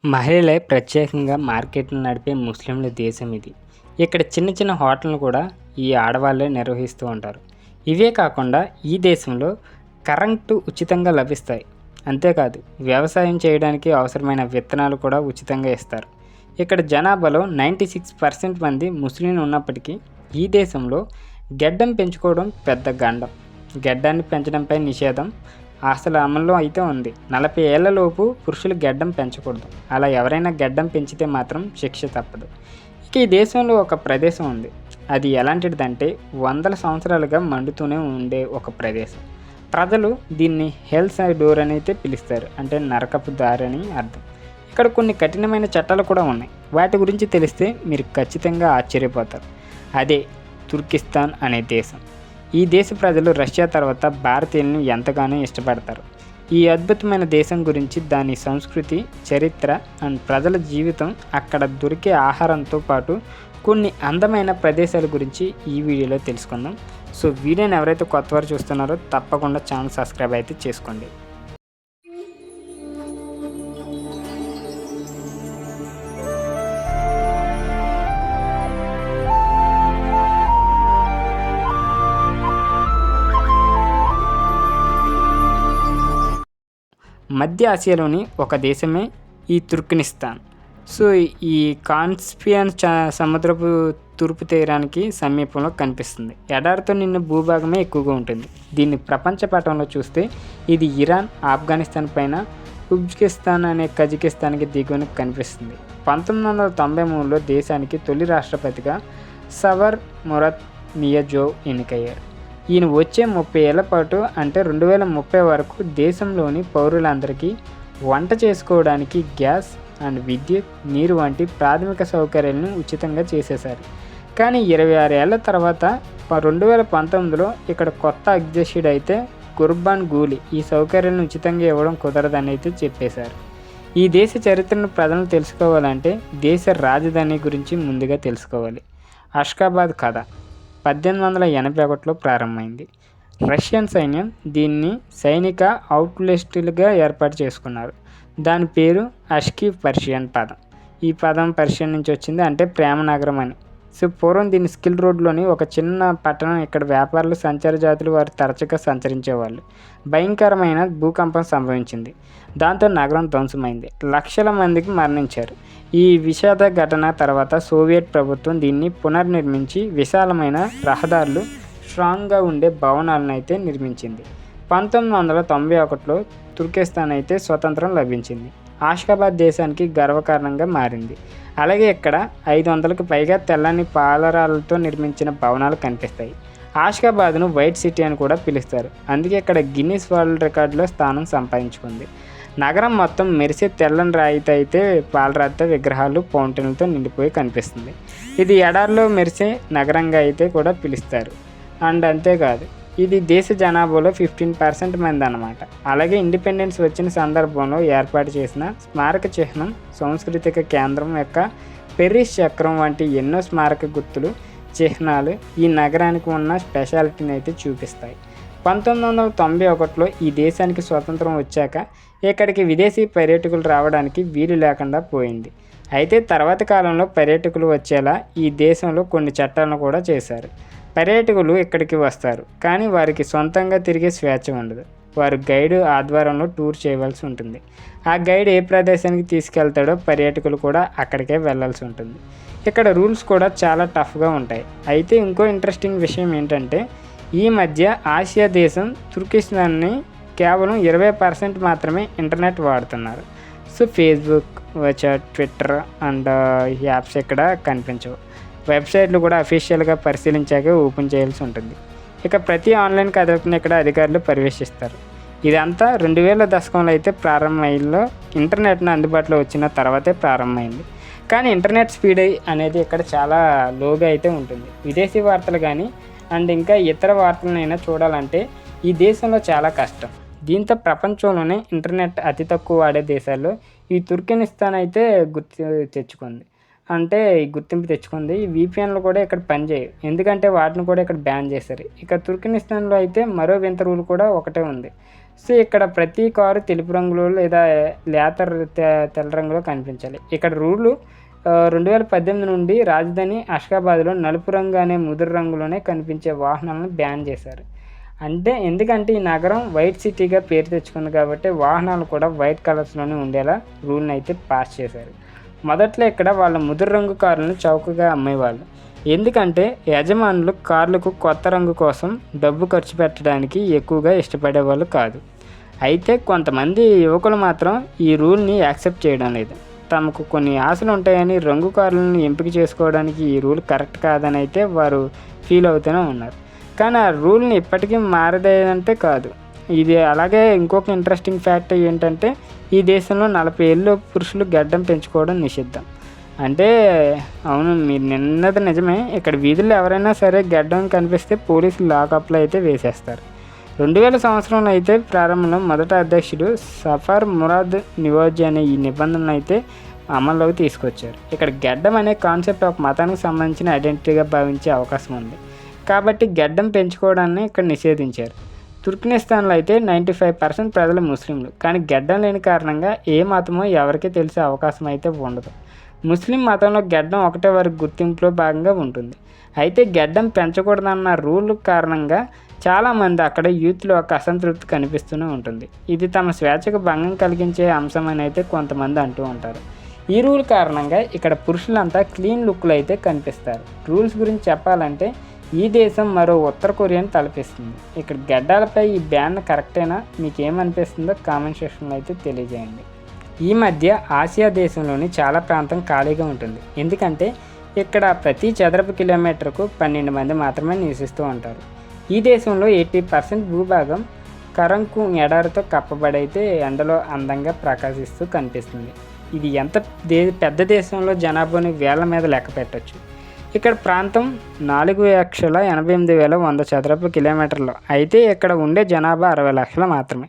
మహిళలే ప్రత్యేకంగా మార్కెట్‌లు నడిపే ముస్లింల దేశం ఇది. ఇక్కడ చిన్న చిన్న హోటల్‌ను కూడా ఈ ఆడవాళ్ళే నిర్వహిస్తూ ఉంటారు. ఇవే కాకుండా ఈ దేశంలో కరెంటు ఉచితంగా లభిస్తాయి. అంతేకాదు వ్యవసాయం చేయడానికి అవసరమైన విత్తనాలు కూడా ఉచితంగా ఇస్తారు. ఇక్కడ జనాభాలో 96% మంది ముస్లింలు ఉన్నప్పటికీ ఈ దేశంలో గెడ్డం పెంచుకోవడం పెద్ద గండం. గెడ్డాన్ని పెంచడంపై నిషేధం అసలు అమల్లో అయితే ఉంది. 40 ఏళ్లలోపు పురుషులు గెడ్డం పెంచకూడదు. అలా ఎవరైనా గెడ్డం పెంచితే మాత్రం శిక్ష తప్పదు. ఇక ఈ దేశంలో ఒక ప్రదేశం ఉంది. అది ఎలాంటిదంటే వందల సంవత్సరాలుగా మండుతూనే ఉండే ఒక ప్రదేశం. ప్రజలు దీన్ని హెల్స్ డోర్ అని అయితే పిలుస్తారు. అంటే నరకపు దారి అని అర్థం. ఇక్కడ కొన్ని కఠినమైన చట్టాలు కూడా ఉన్నాయి. వాటి గురించి తెలిస్తే మీరు ఖచ్చితంగా ఆశ్చర్యపోతారు. అదే తుర్కిస్తాన్ అనే దేశం. ఈ దేశ ప్రజలు రష్యా తర్వాత భారతీయులను ఎంతగానో ఇష్టపడతారు. ఈ అద్భుతమైన దేశం గురించి, దాని సంస్కృతి, చరిత్ర అండ్ ప్రజల జీవితం, అక్కడ దొరికే ఆహారంతో పాటు కొన్ని అందమైన ప్రదేశాల గురించి ఈ వీడియోలో తెలుసుకుందాం. సో వీడియోని ఎవరైతే కొత్తవారు చూస్తున్నారో తప్పకుండా ఛానల్ సబ్స్క్రైబ్ అయితే చేసుకోండి. మధ్య ఆసియాలోని ఒక దేశమే ఈ తుర్క్మెనిస్తాన్. సో ఈ కాస్పియన్ సముద్రపు తూర్పు తీరానికి సమీపంలో కనిపిస్తుంది. ఎడారితో నిన్న భూభాగమే ఎక్కువగా ఉంటుంది. దీన్ని ప్రపంచ పటంలో చూస్తే ఇది ఇరాన్, ఆఫ్ఘనిస్తాన్ పైన ఉజ్బెకిస్తాన్ అనే కజకిస్తాన్కి దిగువన కనిపిస్తుంది. 1993లో దేశానికి తొలి రాష్ట్రపతిగా సవర్ మురత్ నియజోవ్ ఎన్నికయ్యారు. ఈయన వచ్చే 30 ఏళ్ల పాటు అంటే 2030 వరకు దేశంలోని పౌరులందరికీ వంట చేసుకోవడానికి గ్యాస్ అండ్ విద్యుత్, నీరు వంటి ప్రాథమిక సౌకర్యాలను ఉచితంగా చేసేశారు. కానీ 26 ఏళ్ల తర్వాత 2019లో ఇక్కడ కొత్త అధ్యక్షుడు అయితే గుర్బాన్ గూలి ఈ సౌకర్యాలను ఉచితంగా ఇవ్వడం కుదరదని అయితే చెప్పేశారు. ఈ దేశ చరిత్రను ప్రజలు తెలుసుకోవాలంటే దేశ రాజధాని గురించి ముందుగా తెలుసుకోవాలి. అష్కాబాద్ కథ 1881లో ప్రారంభమైంది. రష్యన్ సైన్యం దీన్ని సైనిక అవుట్లెస్ట్లుగా ఏర్పాటు చేసుకున్నారు. దాని పేరు అష్కీ పర్షియన్ పదం. ఈ పదం పర్షియన్ నుంచి వచ్చింది, అంటే ప్రేమ నగరం అని. సో పూర్వం దీన్ని స్కిల్ రోడ్లోని ఒక చిన్న పట్టణం. ఇక్కడ వ్యాపారులు, సంచార జాతులు వారు తరచుగా సంచరించేవాళ్ళు. భయంకరమైన భూకంపం సంభవించింది. దాంతో నగరం ధ్వంసమైంది. లక్షల మందికి మరణించారు. ఈ విషాద ఘటన తర్వాత సోవియట్ ప్రభుత్వం దీన్ని పునర్నిర్మించి విశాలమైన రహదారులు, స్ట్రాంగ్గా ఉండే భవనాలను అయితే నిర్మించింది. 1991లో తుర్కిస్తాన్ అయితే స్వతంత్రం లభించింది. ఆష్కాబాద్ దేశానికి గర్వకారణంగా మారింది. అలాగే ఇక్కడ 500కు పైగా తెల్లని పాలరాలతో నిర్మించిన భవనాలు కనిపిస్తాయి. ఆష్కాబాద్ను వైట్ సిటీ అని కూడా పిలుస్తారు. అందుకే ఇక్కడ గిన్నిస్ వరల్డ్ రికార్డులో స్థానం సంపాదించుకుంది. నగరం మొత్తం మెరిసే తెల్లని రాయితో అయితే పాలరాతితో విగ్రహాలు, ఫౌంటైన్లతో నిండిపోయి కనిపిస్తుంది. ఇది ఎడారిలో మెరిసే నగరంగా అయితే కూడా పిలుస్తారు. అండ్ అంతేకాదు, ఇది దేశ జనాభాలో 15% మంది అన్నమాట. అలాగే ఇండిపెండెన్స్ వచ్చిన సందర్భంలో ఏర్పాటు చేసిన స్మారక చిహ్నం, సాంస్కృతిక కేంద్రం యొక్క పెరిస్ చక్రం వంటి ఎన్నో స్మారక గుర్తులు, చిహ్నాలు ఈ నగరానికి ఉన్న స్పెషాలిటీని అయితే చూపిస్తాయి. 1991లో ఈ దేశానికి స్వతంత్రం వచ్చాక ఇక్కడికి విదేశీ పర్యాటకులు రావడానికి వీలు లేకుండా పోయింది. అయితే తర్వాత కాలంలో పర్యాటకులు వచ్చేలా ఈ దేశంలో కొన్ని చట్టాలను కూడా చేశారు. పర్యాటకులు ఇక్కడికి వస్తారు, కానీ వారికి సొంతంగా తిరిగే స్వేచ్ఛ ఉండదు. వారు గైడ్ ఆధ్వర్యంలో టూర్ చేయవలసి ఉంటుంది. ఆ గైడ్ ఏ ప్రదేశానికి తీసుకెళ్తాడో పర్యాటకులు కూడా అక్కడికే వెళ్ళాల్సి ఉంటుంది. ఇక్కడ రూల్స్ కూడా చాలా టఫ్గా ఉంటాయి. అయితే ఇంకో ఇంట్రెస్టింగ్ విషయం ఏంటంటే ఈ మధ్య ఆసియా దేశం తుర్కిస్తాన్ని కేవలం 20% మాత్రమే ఇంటర్నెట్ వాడుతున్నారు. So Facebook, WhatsApp, Twitter and apps ఇక్కడ కనిపించవు. వెబ్సైట్లు కూడా అఫీషియల్గా పరిశీలించాకే ఓపెన్ చేయాల్సి ఉంటుంది. ఇక ప్రతి ఆన్లైన్ కదలికను ఇక్కడ అధికారులు పర్యవేక్షిస్తారు. ఇదంతా 2000 దశకంలో అయితే ప్రారంభమైందో, ఇంటర్నెట్ను అందుబాటులో వచ్చిన తర్వాతే ప్రారంభమైంది. కానీ ఇంటర్నెట్ స్పీడ్ అనేది ఇక్కడ చాలా లోగా అయితే ఉంటుంది. విదేశీ వార్తలు కానీ అండ్ ఇంకా ఇతర వార్తలనైనా చూడాలంటే ఈ దేశంలో చాలా కష్టం. దీంతో ప్రపంచంలోనే ఇంటర్నెట్ అతి తక్కువ వాడే దేశాల్లో ఈ తుర్క్మెనిస్తాన్ అయితే గుర్తింపు తెచ్చుకుంది. ఈ VPNలు కూడా ఇక్కడ పనిచేయవు, ఎందుకంటే వాటిని కూడా ఇక్కడ బ్యాన్ చేశారు. ఇక తుర్క్మెనిస్తాన్లో అయితే మరో వింత రూల్ కూడా ఒకటే ఉంది. సో ఇక్కడ ప్రతి కారు తెలుపు రంగులో లేదా లేత తెల్ల రంగులో కనిపించాలి. ఇక్కడ రూలు 2018 నుండి రాజధాని అష్గాబాద్లో నలుపు రంగు అనే ముదురు రంగులోనే కనిపించే వాహనాలను బ్యాన్ చేశారు. ఎందుకంటే ఈ నగరం వైట్ సిటీగా పేరు తెచ్చుకుంది కాబట్టి వాహనాలు కూడా వైట్ కలర్స్లోనే ఉండేలా రూల్ని అయితే పాస్ చేశారు. మొదట్లో ఇక్కడ వాళ్ళ ముదురు రంగు కారులను చౌకగా అమ్మేవాళ్ళు. ఎందుకంటే యజమానులు కార్లకు కొత్త రంగు కోసం డబ్బు ఖర్చు పెట్టడానికి ఎక్కువగా ఇష్టపడేవాళ్ళు కాదు. అయితే కొంతమంది యువకులు మాత్రం ఈ రూల్ని యాక్సెప్ట్ చేయడం లేదు. తమకు కొన్ని ఆశలు ఉంటాయని రంగు కార్లను ఎంపిక చేసుకోవడానికి ఈ రూల్ కరెక్ట్ కాదని అయితే వారు ఫీల్ అవుతూనే ఉన్నారు. కానీ ఆ రూల్ని ఇప్పటికీ మారదేదంటే కాదు. ఇది అలాగే ఇంకొక ఇంట్రెస్టింగ్ ఫ్యాక్ట్ ఏంటంటే ఈ దేశంలో 40 ఏళ్ళు పురుషులు గడ్డం పెంచుకోవడం నిషిద్ధం. అవును, మీరు నిన్నది నిజమే. ఇక్కడ వీధుల్లో ఎవరైనా సరే గడ్డం కనిపిస్తే పోలీసులు లాకప్లో అయితే వేసేస్తారు. 2000 సంవత్సరంలో అయితే ప్రారంభంలో మొదటి అధ్యక్షుడు సఫర్ మురాద్ నివాజీ అనే ఈ నిబంధనలు అయితే అమల్లోకి తీసుకొచ్చారు. ఇక్కడ గడ్డం అనే కాన్సెప్ట్ ఒక మతానికి సంబంధించిన ఐడెంటిటీగా భావించే అవకాశం ఉంది కాబట్టి గడ్డం పెంచుకోవడాన్ని ఇక్కడ నిషేధించారు. తుర్క్మెనిస్తాన్లో అయితే 95% ప్రజలు ముస్లింలు, కానీ గడ్డం లేని కారణంగా ఏ మతమో ఎవరికీ తెలిసే అవకాశం అయితే ఉండదు. ముస్లిం మతంలో గడ్డం ఒకటే వారి గుర్తింపులో భాగంగా ఉంటుంది. అయితే గడ్డం పెంచకూడదన్న రూల్ కారణంగా చాలామంది అక్కడ యూత్లో ఒక అసంతృప్తి కనిపిస్తూనే ఉంటుంది. ఇది తమ స్వేచ్ఛకు భంగం కలిగించే అంశం అని అయితే కొంతమంది అంటూ ఉంటారు. ఈ రూల్ కారణంగా ఇక్కడ పురుషులంతా క్లీన్ లుక్లో అయితే కనిపిస్తారు. రూల్స్ గురించి చెప్పాలంటే ఈ దేశం మరో ఉత్తర కొరియాని తలపిస్తుంది. ఇక్కడ గడ్డాలపై ఈ బ్యాన్ కరెక్టేనా? మీకు ఏమనిపిస్తుందో కామెంట్ సెక్షన్లో అయితే తెలియజేయండి. ఈ మధ్య ఆసియా దేశంలోని చాలా ప్రాంతం ఖాళీగా ఉంటుంది. ఎందుకంటే ఇక్కడ ప్రతి చదరపు కిలోమీటర్కు 12 మంది మాత్రమే నివసిస్తూ ఉంటారు. ఈ దేశంలో 80% భూభాగం కరంకు ఎడారితో కప్పబడైతే ఎండలో అందంగా ప్రకాశిస్తూ కనిపిస్తుంది. ఇది ఎంత పెద్ద దేశంలో జనాభాని వేల మీద లెక్క పెట్టచ్చు. ఇక్కడ ప్రాంతం 4,88,100 చదరపు కిలోమీటర్లు. అయితే ఇక్కడ ఉండే జనాభా 60 లక్షలు మాత్రమే.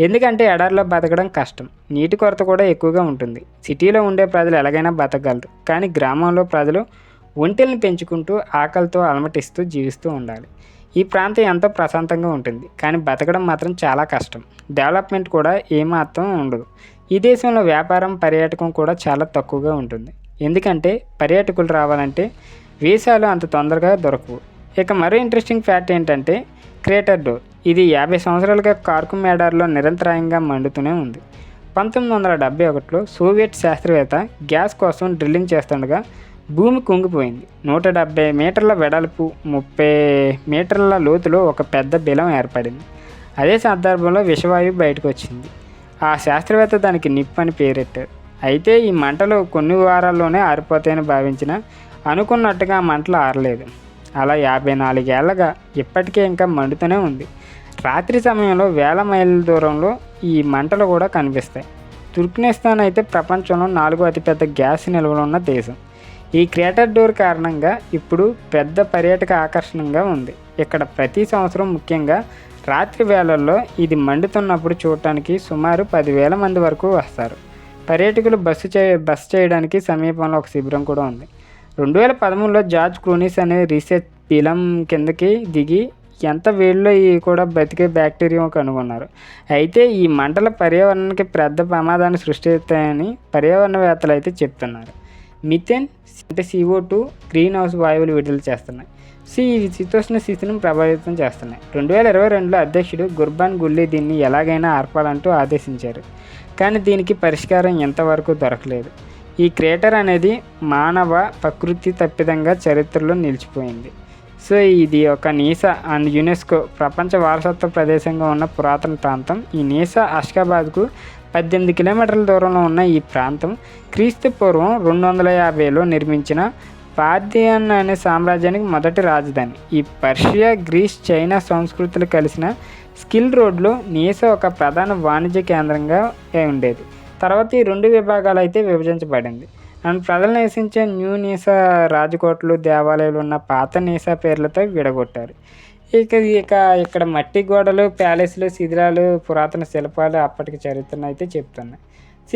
ఎందుకంటే ఎడారిలో బతకడం కష్టం, నీటి కొరత కూడా ఎక్కువగా ఉంటుంది. సిటీలో ఉండే ప్రజలు ఎలాగైనా బతకగలరు, కానీ గ్రామంలో ప్రజలు ఒంటెలను పెంచుకుంటూ ఆకలితో అలమటిస్తూ జీవిస్తూ ఉండాలి. ఈ ప్రాంతం ఎంతో ప్రశాంతంగా ఉంటుంది, కానీ బతకడం మాత్రం చాలా కష్టం. డెవలప్మెంట్ కూడా ఏమాత్రం ఉండదు. ఈ దేశంలో వ్యాపారం, పర్యాటకం కూడా చాలా తక్కువగా ఉంటుంది. ఎందుకంటే పర్యాటకులు రావాలంటే వీసాలు అంత తొందరగా దొరకవు. ఇక మరో ఇంట్రెస్టింగ్ ఫ్యాక్ట్ ఏంటంటే క్రేటర్ డోర్. ఇది 50 సంవత్సరాలుగా కార్కుమ్ ఎడారిలో నిరంతరాయంగా మండుతూనే ఉంది. 1971లో సోవియట్ శాస్త్రవేత్త గ్యాస్ కోసం డ్రిల్లింగ్ చేస్తుండగా భూమి కుంగిపోయింది. 170 మీటర్ల వెడల్పు, 30 మీటర్ల లోతులో ఒక పెద్ద బిలం ఏర్పడింది. అదే సందర్భంలో విషవాయువు బయటకు వచ్చింది. ఆ శాస్త్రవేత్త దానికి నిప్పు అని పేరెట్టారు. అయితే ఈ మంటలు కొన్ని వారాల్లోనే ఆరిపోతాయని భావించిన అనుకున్నట్టుగా ఆ మంటలు ఆరలేదు. అలా 54 ఏళ్ళగా ఇప్పటికే ఇంకా మండుతూనే ఉంది. రాత్రి సమయంలో వేల మైళ్ళ దూరంలో ఈ మంటలు కూడా కనిపిస్తాయి. తుర్క్మెనిస్తాన్ అయితే ప్రపంచంలో 4వ అతిపెద్ద గ్యాస్ నిల్వలు ఉన్న దేశం. ఈ క్రేటర్ డోర్ కారణంగా ఇప్పుడు పెద్ద పర్యాటక ఆకర్షణగా ఉంది. ఇక్కడ ప్రతి సంవత్సరం ముఖ్యంగా రాత్రి వేళల్లో ఇది మండుతున్నప్పుడు చూడటానికి సుమారు 10,000 మంది వరకు వస్తారు. పర్యాటకులు బస చేయడానికి సమీపంలో ఒక శిబిరం కూడా ఉంది. 2013లో జార్జ్ క్లూనీస్ అనే రీసెర్చ్ బిలం కిందకి దిగి ఎంత వేడిలో కూడా బతికే బ్యాక్టీరియా కనుగొన్నారు. అయితే ఈ మంటల పర్యావరణానికి పెద్ద ప్రమాదాన్ని సృష్టిస్తాయని పర్యావరణవేత్తలు అయితే చెప్తున్నారు. మిథేన్ అంటే CO2 గ్రీన్ హౌస్ వాయువులు విడుదల చేస్తున్నాయి. ఇవి శీతోష్ణ స్థితిని ప్రభావితం చేస్తున్నాయి. 2022లో అధ్యక్షుడు గుర్బాన్ గుల్లీ దీన్ని ఎలాగైనా ఆర్పాలంటూ ఆదేశించారు, కానీ దీనికి పరిష్కారం ఎంతవరకు దొరకలేదు. ఈ క్రేటర్ అనేది మానవ ప్రకృతి తప్పిదంగా చరిత్రలో నిలిచిపోయింది. ఇది ఒక నీసా అండ్ యునెస్కో ప్రపంచ వారసత్వ ప్రదేశంగా ఉన్న పురాతన ప్రాంతం. ఈ నీసా అష్గాబాద్కు 18 కిలోమీటర్ల దూరంలో ఉన్న ఈ ప్రాంతం క్రీస్తు పూర్వం 250లో నిర్మించిన పార్థియన్ అనే సామ్రాజ్యానికి మొదటి రాజధాని. ఈ పర్షియా, గ్రీస్, చైనా సంస్కృతులు కలిసిన స్కిల్ రోడ్లో నీసా ఒక ప్రధాన వాణిజ్య కేంద్రంగా ఉండేది. తర్వాత ఈ 2 విభాగాలు అయితే విభజించబడింది. అండ్ ప్రజలు నివసించే న్యూ నీసా రాజకోటలు, దేవాలయాలు ఉన్న పాత నీసా పేర్లతో విడగొట్టారు. ఇక్కడ మట్టి గోడలు, ప్యాలెస్లు, శిథిలాలు, పురాతన శిల్పాలు అప్పటికి చరిత్రను అయితే చెప్తున్నాయి.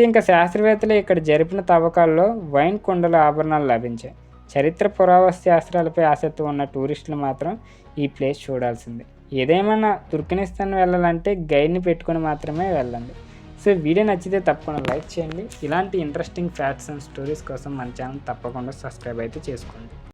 ఇంకా శాస్త్రవేత్తలు ఇక్కడ జరిపిన తవ్వకాల్లో వైన్ కుండల ఆభరణాలు లభించాయి. చరిత్ర, పురావస్తు శాస్త్రాలపై ఆసక్తి ఉన్న టూరిస్టులు మాత్రం ఈ ప్లేస్ చూడాల్సిందే. ఏదేమైనా తుర్కనిస్తాన్ వెళ్ళాలంటే గైడ్ని పెట్టుకొని మాత్రమే వెళ్ళండి. సో వీడియో నచ్చితే తప్పకుండా లైక్ చేయండి. ఇలాంటి ఇంట్రెస్టింగ్ ఫ్యాక్ట్స్ అండ్ స్టోరీస్ కోసం మన ఛానల్ తప్పకుండా సబ్స్క్రైబ్ అయితే చేసుకోండి.